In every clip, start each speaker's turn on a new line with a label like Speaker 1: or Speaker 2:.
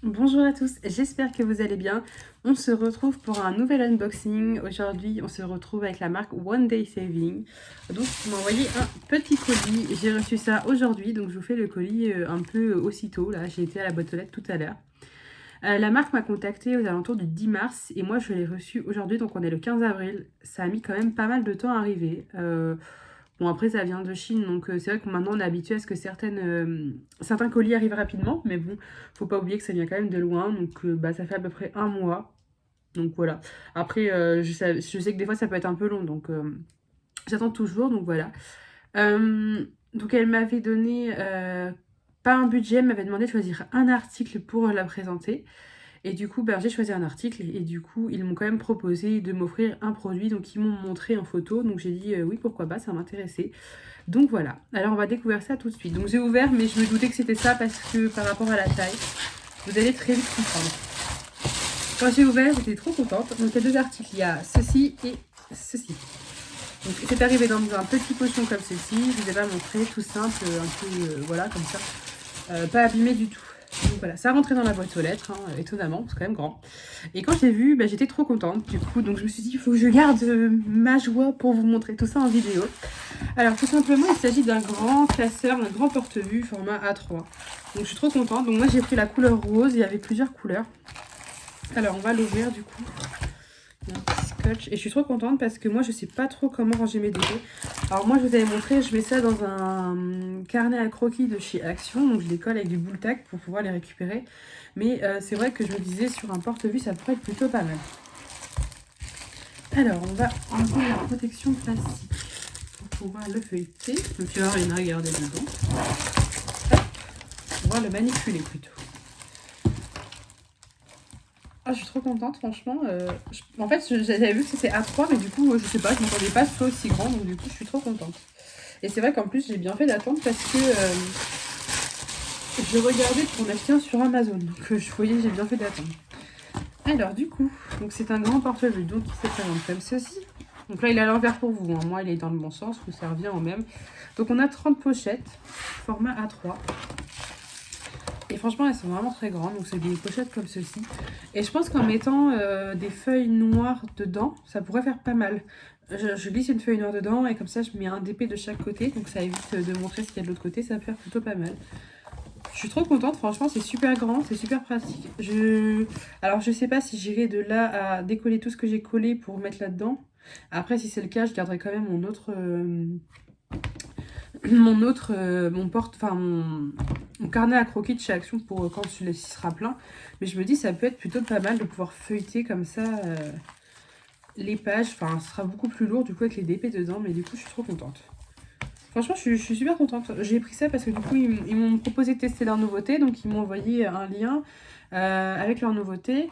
Speaker 1: Bonjour à tous, j'espère que vous allez bien. On se retrouve pour un nouvel unboxing. Aujourd'hui, on se retrouve avec la marque One Day Saving. Donc, ils m'ont envoyé un petit colis. J'ai reçu ça aujourd'hui, donc je vous fais le colis un peu aussitôt. Là, j'ai été à la boîte aux lettres tout à l'heure. La marque m'a contacté aux alentours du 10 mars et moi je l'ai reçu aujourd'hui, donc on est le 15 avril. Ça a mis quand même pas mal de temps à arriver. Bon, après, ça vient de Chine, donc c'est vrai que maintenant on est habitué à ce que certains colis arrivent rapidement, mais bon, faut pas oublier que ça vient quand même de loin, donc ça fait à peu près un mois. Donc voilà. Après, je sais que des fois ça peut être un peu long, donc j'attends toujours, donc voilà. Donc elle m'avait donné pas un budget, elle m'avait demandé de choisir un article pour la présenter. Et du coup, j'ai choisi un article et du coup, ils m'ont quand même proposé de m'offrir un produit. Donc, ils m'ont montré en photo. Donc, j'ai dit oui, pourquoi pas, ça m'intéressait. Donc, voilà. Alors, on va découvrir ça tout de suite. Donc, j'ai ouvert, mais je me doutais que c'était ça parce que par rapport à la taille, vous allez très vite comprendre. Quand j'ai ouvert, j'étais trop contente. Donc, il y a deux articles. Il y a ceci et ceci. Donc, c'est arrivé dans un petit pochon comme ceci. Je vous ai pas montré, tout simple, un peu, voilà, comme ça. Pas abîmé du tout. Donc voilà, ça rentrait dans la boîte aux lettres, hein, étonnamment, c'est quand même grand. Et quand je l'ai vu, j'étais trop contente du coup, donc je me suis dit, il faut que je garde ma joie pour vous montrer tout ça en vidéo. Alors tout simplement, il s'agit d'un grand classeur, un grand porte-vue format A3. Donc je suis trop contente, donc moi j'ai pris la couleur rose, il y avait plusieurs couleurs. Alors on va l'ouvrir du coup. Scotch. Et je suis trop contente parce que moi je sais pas trop comment ranger mes dépôts. Alors moi je vous avais montré, je mets ça dans un carnet à croquis de chez Action, donc je les colle avec du boule tack pour pouvoir les récupérer. Mais c'est vrai que je me disais sur un porte-vue ça pourrait être plutôt pas mal. Alors on va enlever la protection plastique pour pouvoir le feuilleter. Donc il y aura rien à regarder dedans. Hop, pour pouvoir le manipuler plutôt. Ah, je suis trop contente, franchement. En fait, j'avais vu que c'était A3, mais du coup, je sais pas, je m'attendais pas à ce soit aussi grand, donc du coup, je suis trop contente. Et c'est vrai qu'en plus, j'ai bien fait d'attendre parce que je regardais pour en acheter un sur Amazon. Donc, je voyais, j'ai bien fait d'attendre. Alors, du coup, donc c'est un grand porte-vue, donc il se présente comme ceci. Donc là, il est à l'envers pour vous, hein. Moi, il est dans le bon sens, où ça revient au même. Donc, on a 30 pochettes, format A3. Et franchement, elles sont vraiment très grandes, donc c'est des pochettes comme ceci. Et je pense qu'en mettant des feuilles noires dedans, ça pourrait faire pas mal. Je glisse une feuille noire dedans et comme ça, je mets un DP de chaque côté. Donc ça évite de montrer ce qu'il y a de l'autre côté, ça va faire plutôt pas mal. Je suis trop contente, franchement, c'est super grand, c'est super pratique. Alors, je sais pas si j'irai de là à décoller tout ce que j'ai collé pour mettre là-dedans. Après, si c'est le cas, je garderai quand même mon autre... mon carnet à croquis de chez Action pour quand celui-ci sera plein. Mais je me dis, ça peut être plutôt pas mal de pouvoir feuilleter comme ça les pages. Enfin, ce sera beaucoup plus lourd du coup avec les DP dedans, mais du coup, je suis trop contente. Franchement, je suis super contente. J'ai pris ça parce que du coup, ils m'ont proposé de tester leur nouveauté. Donc, ils m'ont envoyé un lien avec leur nouveauté.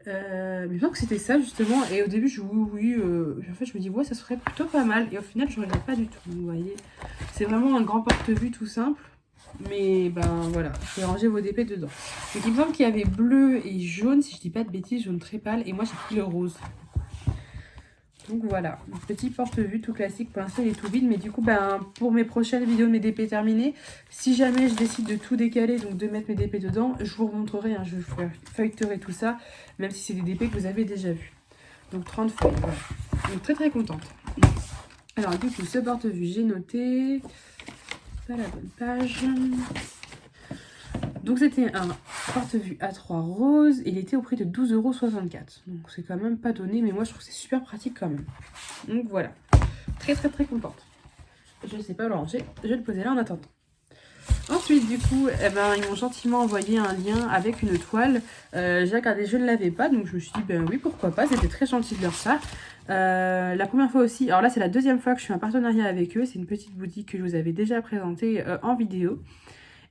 Speaker 1: Mais je pense que c'était ça justement. Et au début, en fait, je me dis, ouais, ça serait plutôt pas mal. Et au final, je regrette pas du tout. Vous voyez, c'est vraiment un grand porte-vue tout simple. Mais voilà, vous pouvez ranger vos DP dedans. Donc, il me semble qu'il y avait bleu et jaune, si je dis pas de bêtises, jaune très pâle. Et moi, j'ai pris le rose. Donc voilà, un petit porte-vue tout classique. Pour l'instant, il est tout vide. Mais du coup, pour mes prochaines vidéos de mes DP terminées, si jamais je décide de tout décaler, donc de mettre mes DP dedans, je vous remontrerai, hein, je vous feuilleterai tout ça, même si c'est des DP que vous avez déjà vus. Donc 30 feuilles, voilà. Donc très très contente. Alors du coup, ce porte-vue, j'ai noté. Pas la bonne page. Donc c'était un porte-vue A3 rose, il était au prix de 12,64 €. Donc c'est quand même pas donné, mais moi je trouve que c'est super pratique quand même. Donc voilà, très très très contente. Je ne sais pas le ranger, je vais le poser là en attendant. Ensuite du coup, ils m'ont gentiment envoyé un lien avec une toile. J'ai regardé, je ne l'avais pas, donc je me suis dit oui pourquoi pas, c'était très gentil de leur part. La première fois aussi, alors là c'est la deuxième fois que je suis en partenariat avec eux, c'est une petite boutique que je vous avais déjà présentée en vidéo.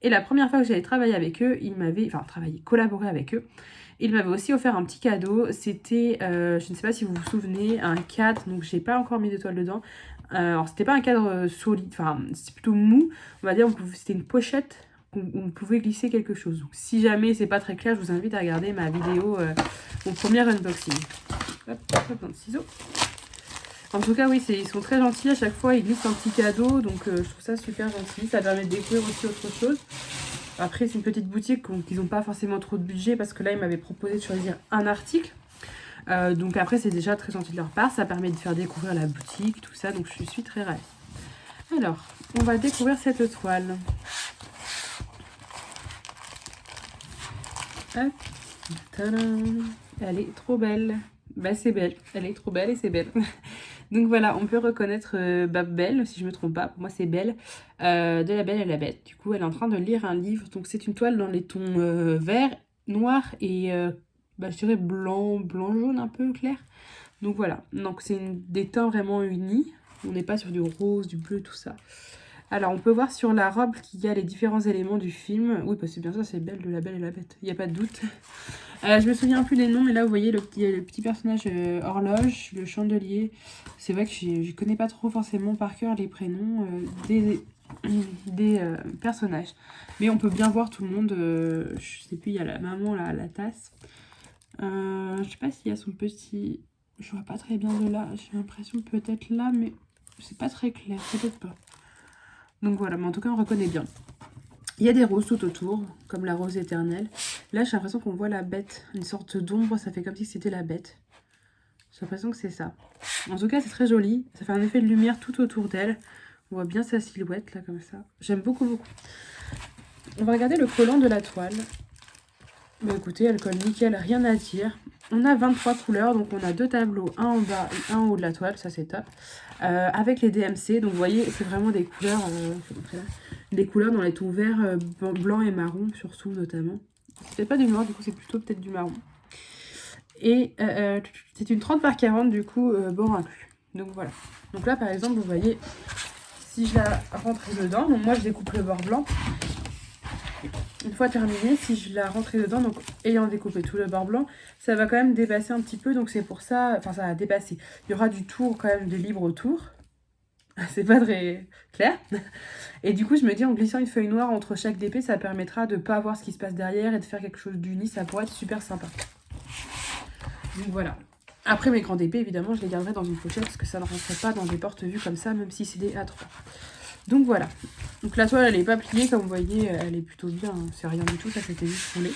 Speaker 1: Et la première fois que j'avais travaillé avec eux, collaboré avec eux, ils m'avaient aussi offert un petit cadeau. C'était, je ne sais pas si vous vous souvenez, un cadre, donc j'ai pas encore mis d'étoile dedans. Alors c'était pas un cadre solide, enfin c'était plutôt mou, on va dire, c'était une pochette où on pouvait glisser quelque chose. Donc si jamais c'est pas très clair, je vous invite à regarder ma vidéo, mon premier unboxing. Hop, un ciseau. En tout cas, oui, ils sont très gentils. À chaque fois, ils glissent un petit cadeau. Donc, je trouve ça super gentil. Ça permet de découvrir aussi autre chose. Après, c'est une petite boutique, donc ils n'ont pas forcément trop de budget parce que là, ils m'avaient proposé de choisir un article. Donc après, c'est déjà très gentil de leur part. Ça permet de faire découvrir la boutique, tout ça. Donc je suis très ravie. Alors, on va découvrir cette toile. Hop. Tadam. Elle est trop belle. Bah c'est belle. Elle est trop belle et c'est belle. Donc voilà, on peut reconnaître Belle, si je me trompe pas. Pour moi, c'est Belle. De La Belle et la Bête. Du coup, elle est en train de lire un livre. Donc c'est une toile dans les tons vert, noir et je dirais blanc, blanc-jaune un peu clair. Donc voilà. Donc c'est des teints vraiment unis. On n'est pas sur du rose, du bleu, tout ça. Alors, on peut voir sur la robe qu'il y a les différents éléments du film. Oui, parce que bien sûr, c'est Belle de La Belle et la Bête. Il n'y a pas de doute. Je me souviens plus des noms, mais là, vous voyez le petit personnage horloge, le chandelier. C'est vrai que je ne connais pas trop forcément par cœur les prénoms des personnages. Mais on peut bien voir tout le monde. Je sais plus, il y a la maman, là, la tasse. Je sais pas s'il y a son petit... Je vois pas très bien de là. J'ai l'impression peut-être là, mais c'est pas très clair. Peut-être pas. Donc voilà, mais en tout cas, on reconnaît bien. Il y a des roses tout autour, comme la rose éternelle. Là, j'ai l'impression qu'on voit la bête. Une sorte d'ombre, ça fait comme si c'était la bête. J'ai l'impression que c'est ça. En tout cas, c'est très joli. Ça fait un effet de lumière tout autour d'elle. On voit bien sa silhouette, là, comme ça. J'aime beaucoup, beaucoup. On va regarder le collant de la toile. Bah écoutez, elle colle nickel, rien à dire. On a 23 couleurs, donc on a 2 tableaux, un en bas et un en haut de la toile, ça c'est top. Avec les DMC, donc vous voyez, c'est vraiment des couleurs, des couleurs dans les tons verts, blanc et marron, surtout notamment. C'est peut-être pas du noir, du coup c'est plutôt peut-être du marron. Et c'est une 30 par 40, du coup, bord inclus. Donc voilà. Donc là par exemple, vous voyez, si je la rentre dedans, donc moi je découpe le bord blanc. Une fois terminée, si je la rentrais dedans, donc ayant découpé tout le bord blanc, ça va quand même dépasser un petit peu, donc c'est pour ça, enfin ça va dépasser. Il y aura du tour quand même de libre autour, c'est pas très clair. Et du coup je me dis en glissant une feuille noire entre chaque DP, ça permettra de pas voir ce qui se passe derrière et de faire quelque chose d'uni, ça pourrait être super sympa. Donc voilà. Après mes grands DP, évidemment, je les garderai dans une pochette parce que ça ne rentrerait pas dans des porte-vues comme ça, même si c'est des A3. Donc voilà. Donc la toile, elle n'est pas pliée, comme vous voyez, elle est plutôt bien. Hein. C'est rien du tout, ça c'était juste roulé.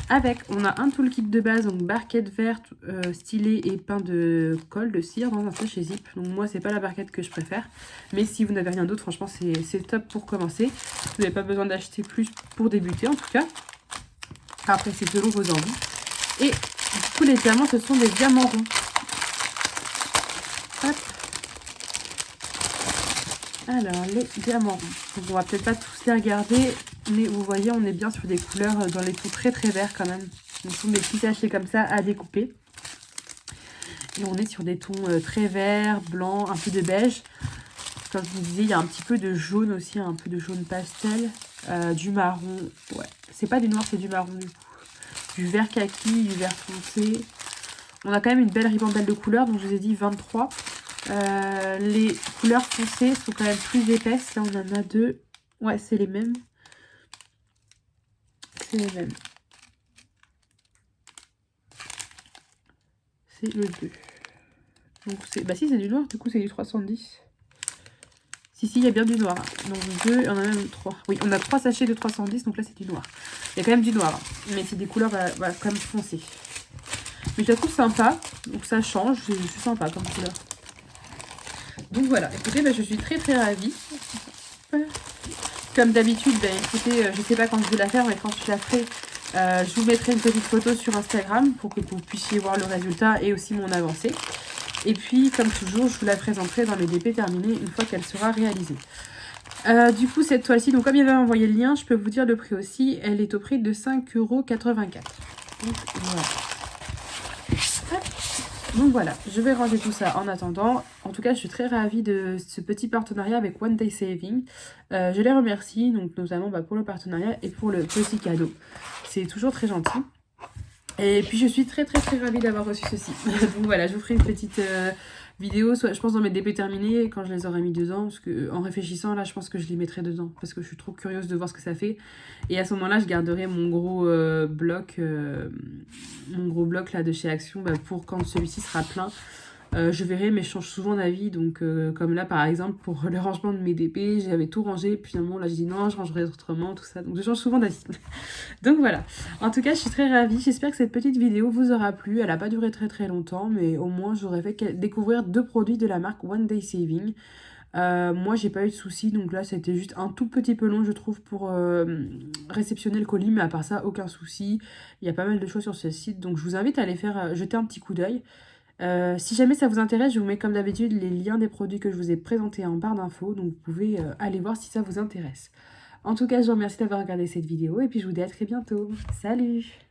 Speaker 1: Avec, on a un toolkit de base, donc barquette verte, stylet et pain de colle, de cire dans un sachet zip. Donc moi, c'est pas la barquette que je préfère. Mais si vous n'avez rien d'autre, franchement, c'est top pour commencer. Vous n'avez pas besoin d'acheter plus pour débuter, en tout cas. Après, c'est selon vos envies. Et du coup, les diamants, ce sont des diamants ronds. Hop. Alors, les diamants ronds. Donc, on va peut-être pas tous les regarder, mais vous voyez, on est bien sur des couleurs dans les tons très très verts quand même. Donc, tous mes petits sachets comme ça à découper. Et on est sur des tons très verts, blancs, un peu de beige. Comme je vous disais, il y a un petit peu de jaune aussi, un peu de jaune pastel, du marron. Ouais, c'est pas du noir, c'est du marron du coup. Du vert kaki, du vert foncé. On a quand même une belle ribambelle de couleurs, donc je vous ai dit 23. Les couleurs foncées sont quand même plus épaisses. Là, on en a 2. Ouais, c'est les mêmes. C'est les mêmes. C'est le 2. Donc, c'est... Bah si, c'est du noir, du coup, c'est du 310. Si, il y a bien du noir. Donc 2, on en a même 3. Oui, on a 3 sachets de 310, donc là, c'est du noir. Il y a quand même du noir, mais c'est des couleurs quand même foncées. Mais je la trouve sympa, donc ça change, c'est sympa comme couleur. Donc voilà, écoutez, je suis très très ravie. Comme d'habitude, écoutez, je sais pas quand je vais la faire, mais quand je la ferai, je vous mettrai une petite photo sur Instagram pour que vous puissiez voir le résultat et aussi mon avancée. Et puis, comme toujours, je vous la présenterai dans les DP terminés une fois qu'elle sera réalisée. Du coup, cette toile-ci, donc comme il avait envoyé le lien, je peux vous dire le prix aussi. Elle est au prix de 5,84 €. Donc voilà. Donc voilà, je vais ranger tout ça en attendant. En tout cas, je suis très ravie de ce petit partenariat avec One Day Saving. Je les remercie, donc notamment pour le partenariat et pour le petit cadeau. C'est toujours très gentil. Et puis je suis très très très ravie d'avoir reçu ceci. Donc voilà, je vous ferai une petite vidéo, soit je pense dans mes DP terminés quand je les aurai mis dedans, parce que en réfléchissant là, je pense que je les mettrai dedans parce que je suis trop curieuse de voir ce que ça fait. Et à ce moment-là, je garderai mon gros bloc là de chez Action pour quand celui-ci sera plein. Je verrai, mais je change souvent d'avis. Donc, comme là, par exemple, pour le rangement de mes DP, j'avais tout rangé. Puis finalement, là, je dis non, je rangerai autrement, tout ça. Donc, je change souvent d'avis. Donc, voilà. En tout cas, je suis très ravie. J'espère que cette petite vidéo vous aura plu. Elle n'a pas duré très très longtemps, mais au moins, j'aurais fait découvrir 2 produits de la marque One Day Saving. Moi, j'ai pas eu de soucis, donc là, c'était juste un tout petit peu long, je trouve, pour réceptionner le colis, mais à part ça, aucun souci. Il y a pas mal de choses sur ce site, donc je vous invite à aller faire jeter un petit coup d'œil. Si jamais ça vous intéresse, je vous mets comme d'habitude les liens des produits que je vous ai présentés en barre d'infos, donc vous pouvez aller voir si ça vous intéresse. En tout cas, je vous remercie d'avoir regardé cette vidéo et puis je vous dis à très bientôt. Salut!